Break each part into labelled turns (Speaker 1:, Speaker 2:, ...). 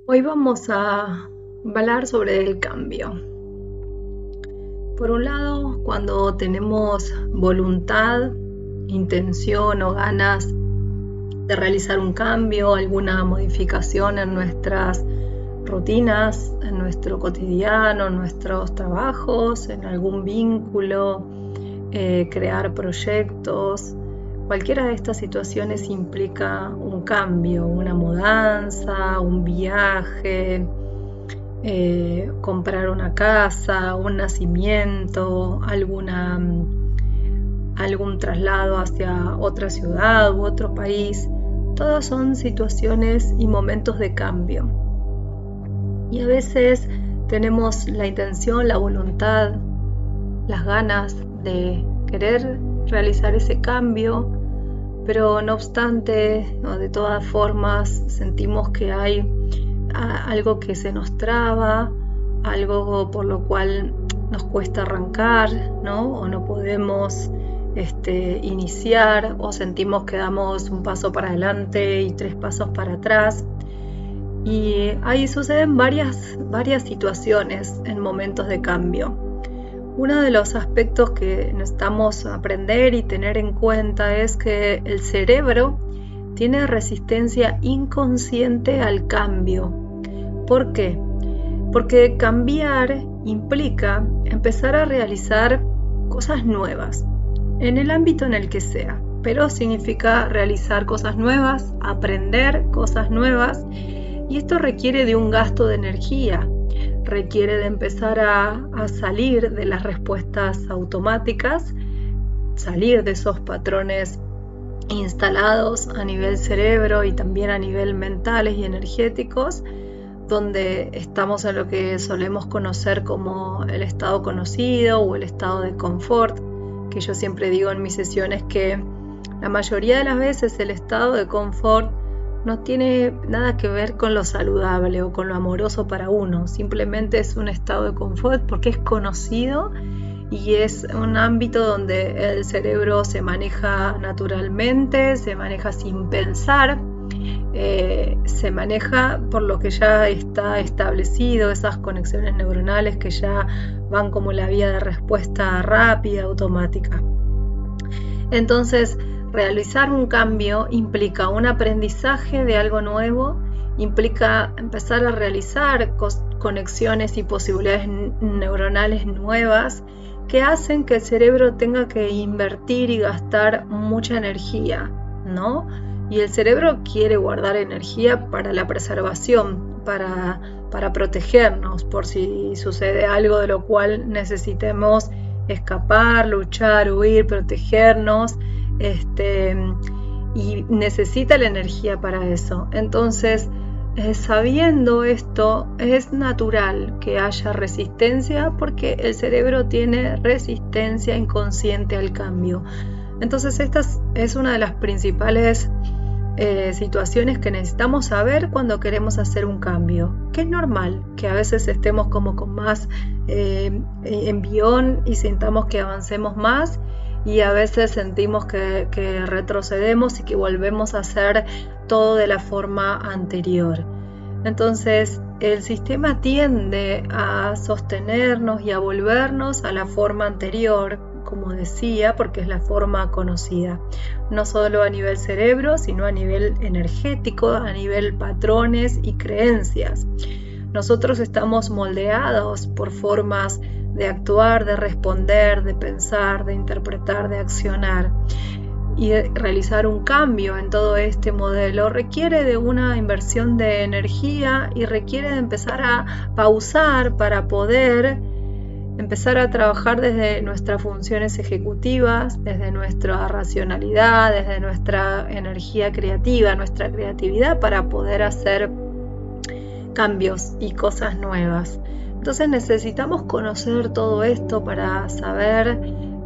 Speaker 1: Hoy vamos a hablar sobre el cambio. Por un lado, cuando tenemos voluntad, intención o ganas de realizar un cambio, alguna modificación en nuestras rutinas, en nuestro cotidiano, en nuestros trabajos, en algún vínculo, crear proyectos. Cualquiera de estas situaciones implica un cambio, una mudanza, un viaje, comprar una casa, un nacimiento, algún traslado hacia otra ciudad u otro país. Todas son situaciones y momentos de cambio. Y a veces tenemos la intención, la voluntad, las ganas de querer realizar ese cambio, pero no obstante, o de todas formas, sentimos que hay algo que se nos traba, algo por lo cual nos cuesta arrancar, ¿no? O no podemos iniciar, o sentimos que damos un paso para adelante y 3 pasos para atrás. Y ahí suceden varias situaciones en momentos de cambio. Uno de los aspectos que necesitamos aprender y tener en cuenta es que el cerebro tiene resistencia inconsciente al cambio. ¿Por qué? Porque cambiar implica empezar a realizar cosas nuevas, en el ámbito en el que sea, pero significa realizar cosas nuevas, aprender cosas nuevas, y esto requiere de un gasto de energía, requiere de empezar a salir de las respuestas automáticas, salir de esos patrones instalados a nivel cerebro y también a nivel mentales y energéticos, donde estamos en lo que solemos conocer como el estado conocido o el estado de confort, que yo siempre digo en mis sesiones que la mayoría de las veces el estado de confort no tiene nada que ver con lo saludable o con lo amoroso para uno, simplemente es un estado de confort porque es conocido y es un ámbito donde el cerebro se maneja naturalmente, se maneja sin pensar, se maneja por lo que ya está establecido, esas conexiones neuronales que ya van como la vía de respuesta rápida, automática. Entonces, realizar un cambio implica un aprendizaje de algo nuevo, implica empezar a realizar conexiones y posibilidades neuronales nuevas que hacen que el cerebro tenga que invertir y gastar mucha energía, ¿no? Y el cerebro quiere guardar energía para la preservación, para protegernos, por si sucede algo de lo cual necesitemos escapar, luchar, huir, protegernos, y necesita la energía para eso. Entonces, sabiendo esto, es natural que haya resistencia porque el cerebro tiene resistencia inconsciente al cambio. Entonces, esta es una de las principales situaciones que necesitamos saber cuando queremos hacer un cambio, que es normal que a veces estemos como con más envión y sintamos que avancemos más, y a veces sentimos que retrocedemos y que volvemos a hacer todo de la forma anterior. Entonces el sistema tiende a sostenernos y a volvernos a la forma anterior, como decía, porque es la forma conocida, no solo a nivel cerebro, sino a nivel energético, a nivel patrones y creencias. Nosotros estamos moldeados por formas de actuar, de responder, de pensar, de interpretar, de accionar. Y realizar un cambio en todo este modelo requiere de una inversión de energía y requiere de empezar a pausar para poder empezar a trabajar desde nuestras funciones ejecutivas, desde nuestra racionalidad, desde nuestra energía creativa, nuestra creatividad, para poder hacer cambios y cosas nuevas. Entonces necesitamos conocer todo esto para saber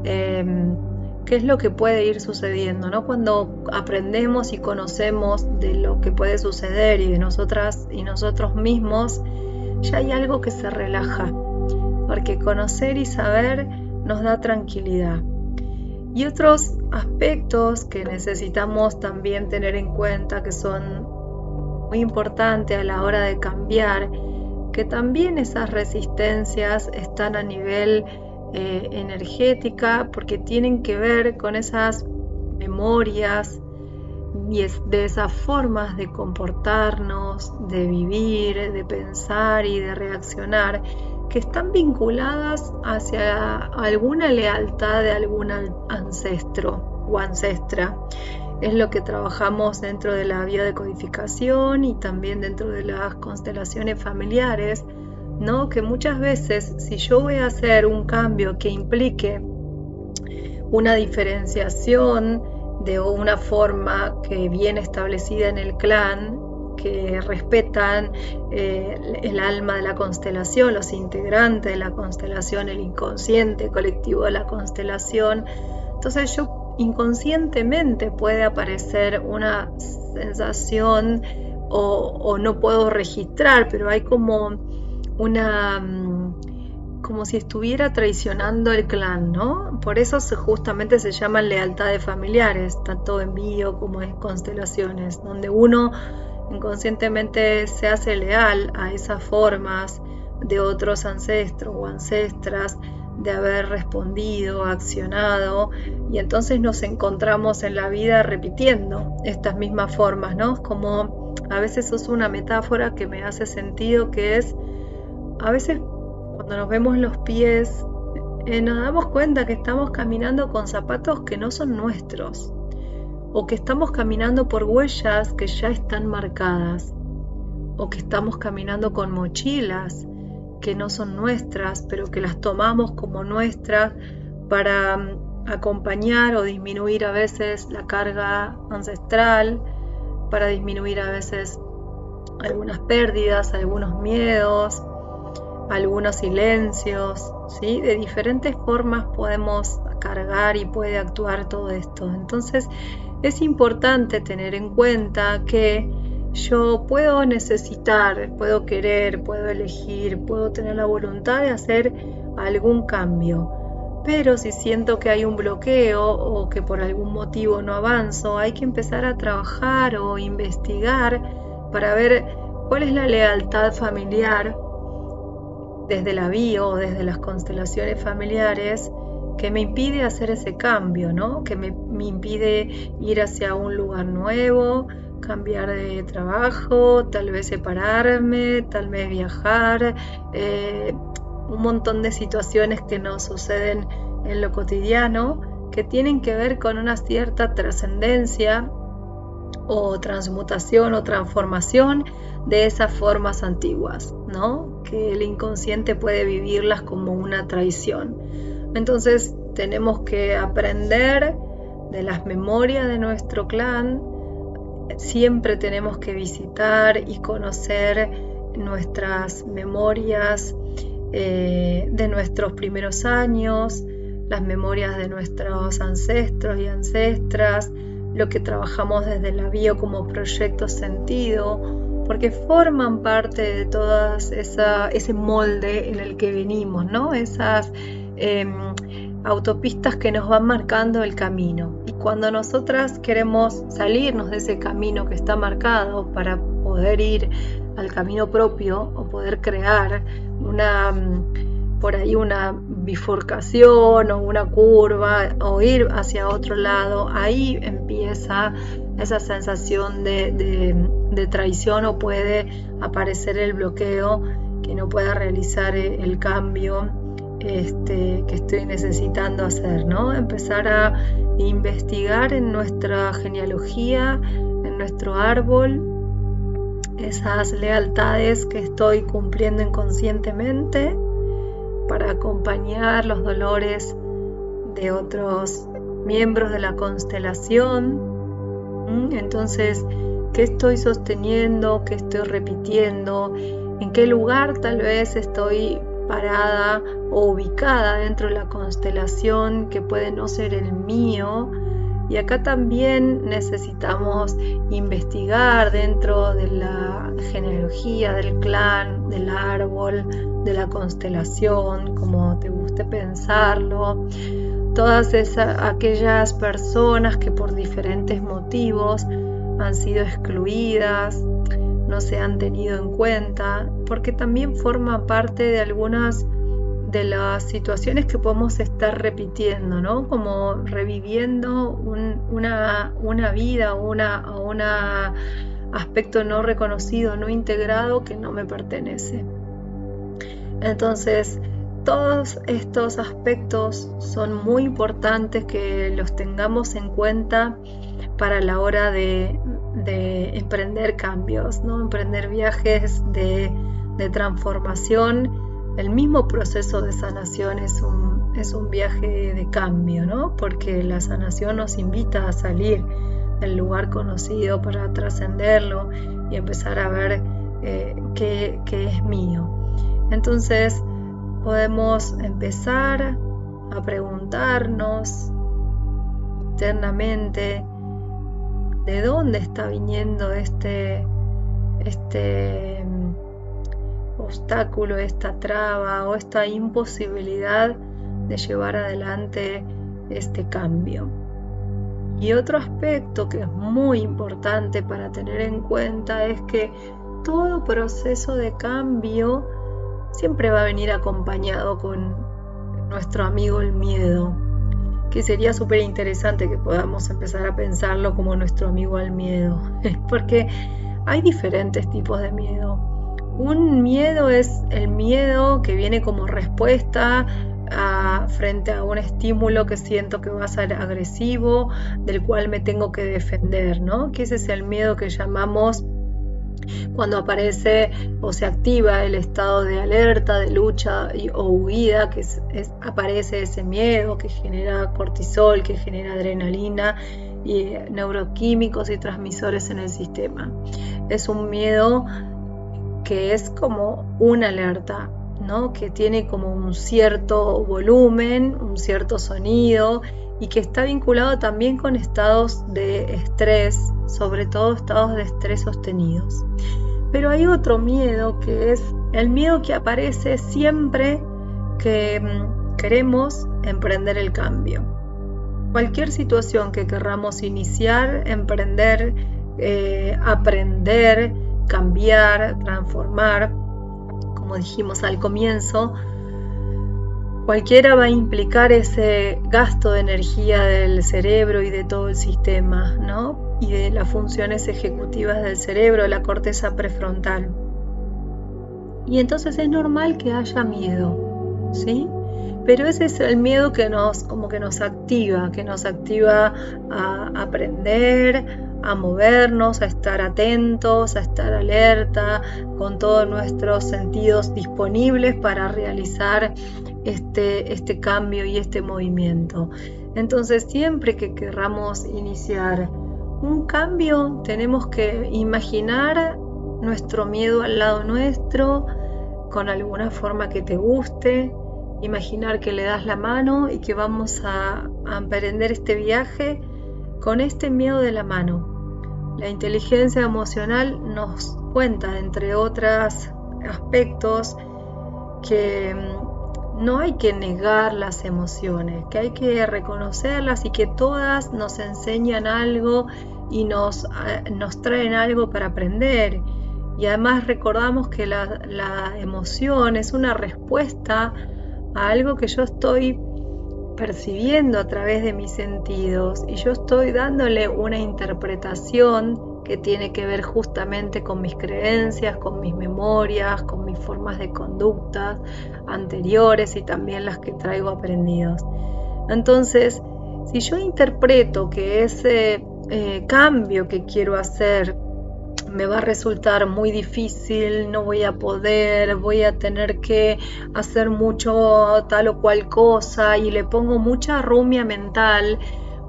Speaker 1: qué es lo que puede ir sucediendo, ¿no? Cuando aprendemos y conocemos de lo que puede suceder y de nosotras y nosotros mismos, ya hay algo que se relaja, porque conocer y saber nos da tranquilidad. Y otros aspectos que necesitamos también tener en cuenta, que son muy importante a la hora de cambiar, que también esas resistencias están a nivel energética, porque tienen que ver con esas memorias y de esas formas de comportarnos, de vivir, de pensar y de reaccionar, que están vinculadas hacia alguna lealtad de algún ancestro o ancestra. Es lo que trabajamos dentro de la biodecodificación y también dentro de las constelaciones familiares, ¿no? Que muchas veces, si yo voy a hacer un cambio que implique una diferenciación de una forma que viene establecida en el clan, que respetan el alma de la constelación, los integrantes de la constelación, el inconsciente colectivo de la constelación, entonces yo inconscientemente puede aparecer una sensación o no puedo registrar, pero hay como como si estuviera traicionando el clan, ¿no? Por eso justamente se llaman lealtades familiares, tanto en bio como en constelaciones, donde uno inconscientemente se hace leal a esas formas de otros ancestros o ancestras de haber respondido, accionado, y entonces nos encontramos en la vida repitiendo estas mismas formas, ¿no? Como a veces uso una metáfora que me hace sentido, que es, a veces cuando nos vemos los pies, nos damos cuenta que estamos caminando con zapatos que no son nuestros, o que estamos caminando por huellas que ya están marcadas, o que estamos caminando con mochilas que no son nuestras, pero que las tomamos como nuestras para acompañar o disminuir a veces la carga ancestral, para disminuir a veces algunas pérdidas, algunos miedos, algunos silencios, ¿sí? De diferentes formas podemos cargar y puede actuar todo esto. Entonces es importante tener en cuenta que yo puedo necesitar, puedo querer, puedo elegir, puedo tener la voluntad de hacer algún cambio, pero si siento que hay un bloqueo o que por algún motivo no avanzo, hay que empezar a trabajar o investigar para ver cuál es la lealtad familiar desde la bio o desde las constelaciones familiares que me impide hacer ese cambio, ¿no? Que me impide ir hacia un lugar nuevo, cambiar de trabajo, tal vez separarme, tal vez viajar, un montón de situaciones que nos suceden en lo cotidiano que tienen que ver con una cierta trascendencia o transmutación o transformación de esas formas antiguas, ¿no? Que el inconsciente puede vivirlas como una traición. Entonces tenemos que aprender de las memorias de nuestro clan. Siempre tenemos que visitar y conocer nuestras memorias de nuestros primeros años, las memorias de nuestros ancestros y ancestras, lo que trabajamos desde la bio como proyecto sentido, porque forman parte de todo ese molde en el que venimos, ¿no? Esas autopistas que nos van marcando el camino. Y cuando nosotras queremos salirnos de ese camino que está marcado para poder ir al camino propio o poder crear por ahí una bifurcación o una curva o ir hacia otro lado, ahí empieza esa sensación de traición o puede aparecer el bloqueo que no pueda realizar el cambio que estoy necesitando hacer, ¿no? Empezar a investigar en nuestra genealogía, en nuestro árbol, esas lealtades que estoy cumpliendo inconscientemente para acompañar los dolores de otros miembros de la constelación. Entonces, ¿qué estoy sosteniendo? ¿Qué estoy repitiendo? ¿En qué lugar tal vez estoy parada o ubicada dentro de la constelación que puede no ser el mío? Y acá también necesitamos investigar dentro de la genealogía, del clan, del árbol, de la constelación, como te guste pensarlo. Todas aquellas personas que por diferentes motivos han sido excluidas, no se han tenido en cuenta, porque también forma parte de algunas de las situaciones que podemos estar repitiendo, ¿no? Como reviviendo una vida o un aspecto no reconocido, no integrado que no me pertenece. Entonces, todos estos aspectos son muy importantes que los tengamos en cuenta para la hora de emprender cambios, ¿no? Emprender viajes de transformación. El mismo proceso de sanación es un viaje de cambio, ¿no? Porque la sanación nos invita a salir del lugar conocido para trascenderlo y empezar a ver qué es mío. Entonces podemos empezar a preguntarnos internamente de dónde está viniendo este obstáculo, esta traba o esta imposibilidad de llevar adelante este cambio. Y otro aspecto que es muy importante para tener en cuenta es que todo proceso de cambio siempre va a venir acompañado con nuestro amigo el miedo, que sería súper interesante que podamos empezar a pensarlo como nuestro amigo el miedo, porque hay diferentes tipos de miedo. Un miedo es el miedo que viene como respuesta frente a un estímulo que siento que va a ser agresivo, del cual me tengo que defender, ¿no? Que ese es el miedo que llamamos cuando aparece o se activa el estado de alerta, de lucha o huida, que aparece ese miedo que genera cortisol, que genera adrenalina y neuroquímicos y transmisores en el sistema. Es un miedo que es como una alerta, ¿no? Que tiene como un cierto volumen, un cierto sonido y que está vinculado también con estados de estrés, sobre todo estados de estrés sostenidos. Pero hay otro miedo que es el miedo que aparece siempre que queremos emprender el cambio. Cualquier situación que querramos iniciar, emprender, aprender, cambiar, transformar, como dijimos al comienzo, cualquiera va a implicar ese gasto de energía del cerebro y de todo el sistema, ¿no? Y de las funciones ejecutivas del cerebro, la corteza prefrontal. Y entonces es normal que haya miedo, ¿sí? Pero ese es el miedo que nos activa, a aprender, a movernos, a estar atentos, a estar alerta, con todos nuestros sentidos disponibles para realizar este cambio y este movimiento. Entonces, siempre que querramos iniciar un cambio, tenemos que imaginar nuestro miedo al lado nuestro, con alguna forma que te guste, imaginar que le das la mano y que vamos a emprender este viaje con este miedo de la mano. La inteligencia emocional nos cuenta, entre otros aspectos, que no hay que negar las emociones, que hay que reconocerlas y que todas nos enseñan algo y nos traen algo para aprender. Y además recordamos que la emoción es una respuesta a algo que yo estoy percibiendo a través de mis sentidos y yo estoy dándole una interpretación que tiene que ver justamente con mis creencias, con mis memorias, con mis formas de conducta anteriores y también las que traigo aprendidos. Entonces, si yo interpreto que ese cambio que quiero hacer me va a resultar muy difícil, no voy a poder, voy a tener que hacer mucho tal o cual cosa y le pongo mucha rumia mental,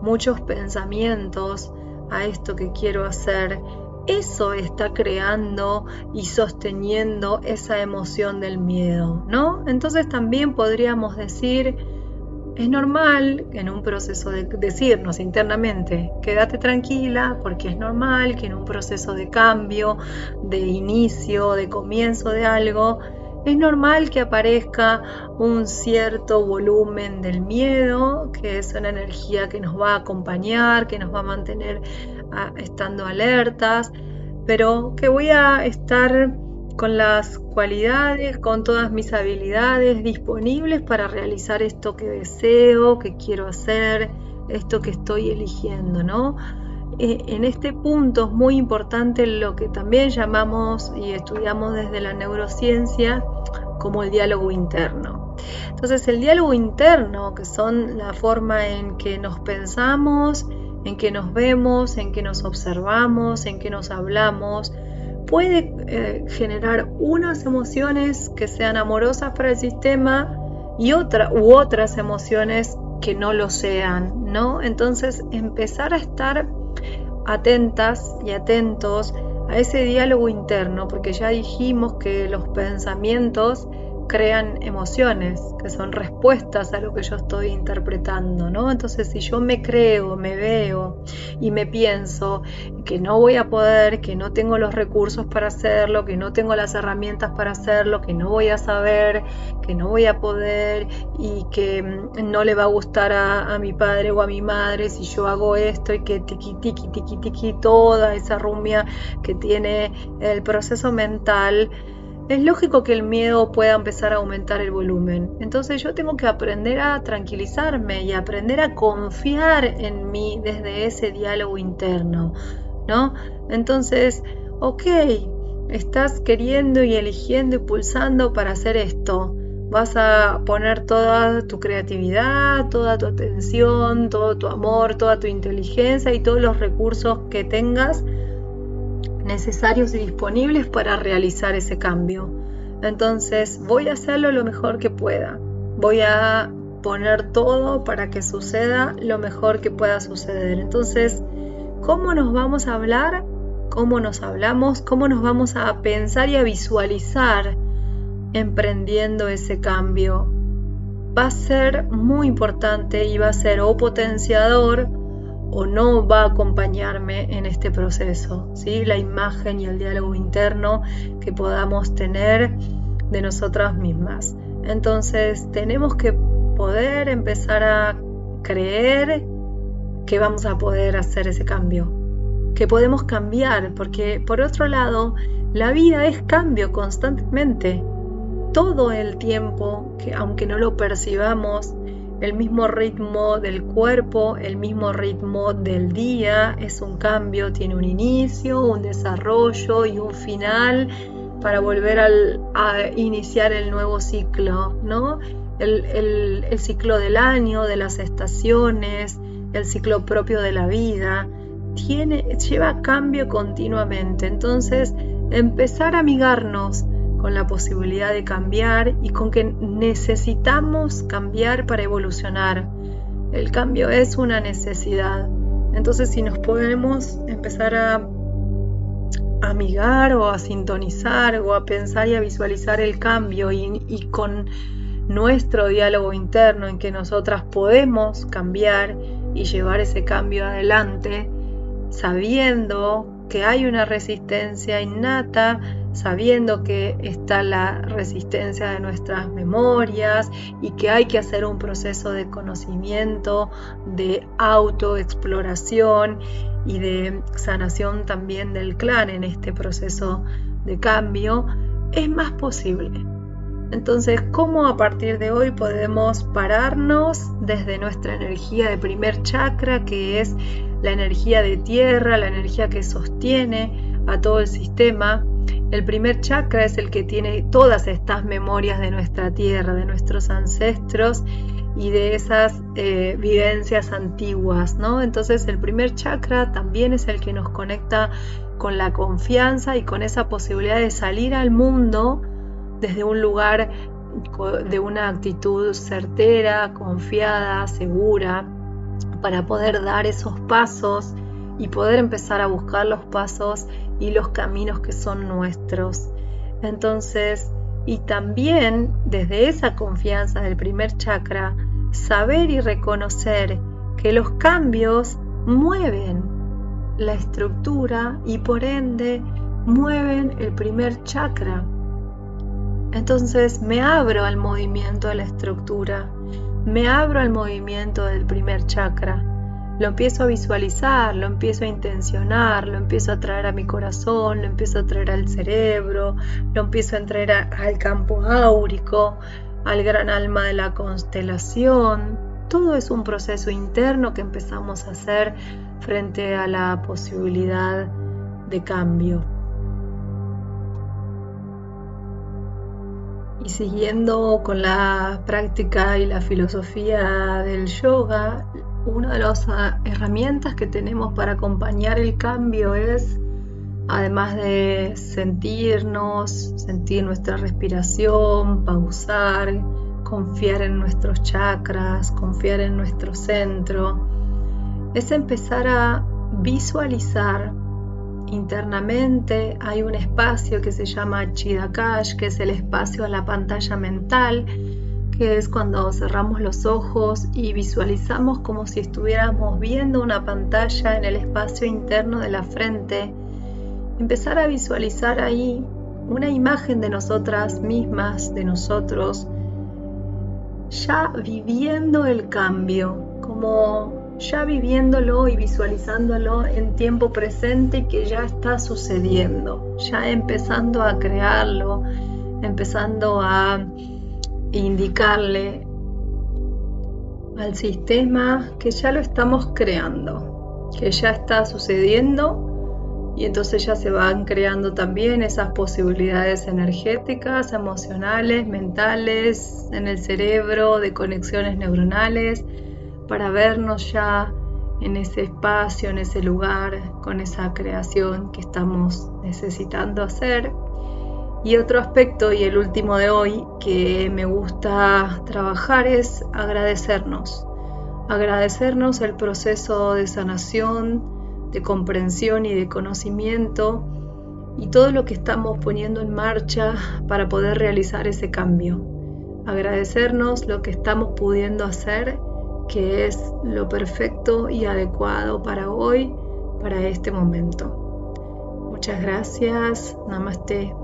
Speaker 1: muchos pensamientos a esto que quiero hacer, eso está creando y sosteniendo esa emoción del miedo, ¿no? Entonces también podríamos decir, es normal en un proceso de decirnos internamente, quédate tranquila, porque es normal que en un proceso de cambio, de inicio, de comienzo de algo, es normal que aparezca un cierto volumen del miedo, que es una energía que nos va a acompañar, que nos va a mantener estando alertas, pero que voy a estar con las cualidades, con todas mis habilidades disponibles para realizar esto que deseo, que quiero hacer, esto que estoy eligiendo, ¿no? En este punto es muy importante lo que también llamamos y estudiamos desde la neurociencia como el diálogo interno. Entonces, el diálogo interno, que son la forma en que nos pensamos, en que nos vemos, en que nos observamos, en que nos hablamos, puede generar unas emociones que sean amorosas para el sistema y otras emociones que no lo sean, ¿no? Entonces, empezar a estar atentas y atentos a ese diálogo interno, porque ya dijimos que los pensamientos crean emociones, que son respuestas a lo que yo estoy interpretando, ¿no? Entonces, si yo me creo, me veo y me pienso que no voy a poder, que no tengo los recursos para hacerlo, que no tengo las herramientas para hacerlo, que no voy a saber, que no voy a poder y que no le va a gustar a mi padre o a mi madre si yo hago esto, y que tiqui, tiqui, tiqui, tiqui, toda esa rumia que tiene el proceso mental, es lógico que el miedo pueda empezar a aumentar el volumen. Entonces yo tengo que aprender a tranquilizarme y aprender a confiar en mí desde ese diálogo interno, ¿no? Entonces, ok, estás queriendo y eligiendo y pulsando para hacer esto. Vas a poner toda tu creatividad, toda tu atención, todo tu amor, toda tu inteligencia y todos los recursos que tengas necesarios y disponibles para realizar ese cambio. Entonces voy a hacerlo lo mejor que pueda. Voy a poner todo para que suceda lo mejor que pueda suceder. Entonces, ¿cómo nos vamos a hablar? ¿Cómo nos hablamos? ¿Cómo nos vamos a pensar y a visualizar emprendiendo ese cambio? Va a ser muy importante y va a ser o potenciador o no va a acompañarme en este proceso, ¿sí? La imagen y el diálogo interno que podamos tener de nosotras mismas. Entonces tenemos que poder empezar a creer que vamos a poder hacer ese cambio, que podemos cambiar, porque por otro lado, la vida es cambio constantemente, todo el tiempo, que aunque no lo percibamos, el mismo ritmo del cuerpo, el mismo ritmo del día, es un cambio, tiene un inicio, un desarrollo y un final para volver a iniciar el nuevo ciclo, ¿no? El ciclo del año, de las estaciones, el ciclo propio de la vida, lleva cambio continuamente. Entonces, empezar a amigarnos con la posibilidad de cambiar y con que necesitamos cambiar para evolucionar. El cambio es una necesidad. Entonces, si nos podemos empezar a amigar o a sintonizar o a pensar y a visualizar el cambio y con nuestro diálogo interno en que nosotras podemos cambiar y llevar ese cambio adelante, sabiendo que hay una resistencia innata, sabiendo que está la resistencia de nuestras memorias y que hay que hacer un proceso de conocimiento, de autoexploración y de sanación también del clan en este proceso de cambio, es más posible. Entonces, ¿cómo a partir de hoy podemos pararnos desde nuestra energía de primer chakra, que es la energía de tierra, la energía que sostiene a todo el sistema? El primer chakra es el que tiene todas estas memorias de nuestra tierra, de nuestros ancestros y de esas vivencias antiguas, ¿no? Entonces el primer chakra también es el que nos conecta con la confianza y con esa posibilidad de salir al mundo desde un lugar de una actitud certera, confiada, segura, para poder dar esos pasos y poder empezar a buscar los pasos y los caminos que son nuestros. Entonces, y también desde esa confianza del primer chakra, saber y reconocer que los cambios mueven la estructura y por ende mueven el primer chakra. Entonces me abro al movimiento de la estructura, me abro al movimiento del primer chakra. lo empiezo a visualizar, lo empiezo a intencionar, lo empiezo a traer a mi corazón, lo empiezo a traer al cerebro, lo empiezo a traer al campo áurico, al gran alma de la constelación. Todo es un proceso interno que empezamos a hacer frente a la posibilidad de cambio. Y siguiendo con la práctica y la filosofía del yoga, una de las herramientas que tenemos para acompañar el cambio es, además de sentirnos, sentir nuestra respiración, pausar, confiar en nuestros chakras, confiar en nuestro centro, es empezar a visualizar internamente. Hay un espacio que se llama Chidacash, que es el espacio a la pantalla mental, que es cuando cerramos los ojos y visualizamos como si estuviéramos viendo una pantalla en el espacio interno de la frente. Empezar a visualizar ahí una imagen de nosotras mismas, de nosotros, ya viviendo el cambio, como ya viviéndolo y visualizándolo en tiempo presente que ya está sucediendo, ya empezando a crearlo, empezando a indicarle al sistema que ya lo estamos creando, que ya está sucediendo, y entonces ya se van creando también esas posibilidades energéticas, emocionales, mentales, en el cerebro, de conexiones neuronales, para vernos ya en ese espacio, en ese lugar, con esa creación que estamos necesitando hacer. Y otro aspecto, y el último de hoy, que me gusta trabajar es agradecernos el proceso de sanación, de comprensión y de conocimiento, y todo lo que estamos poniendo en marcha para poder realizar ese cambio. Agradecernos lo que estamos pudiendo hacer, que es lo perfecto y adecuado para hoy, para este momento. Muchas gracias. Namaste.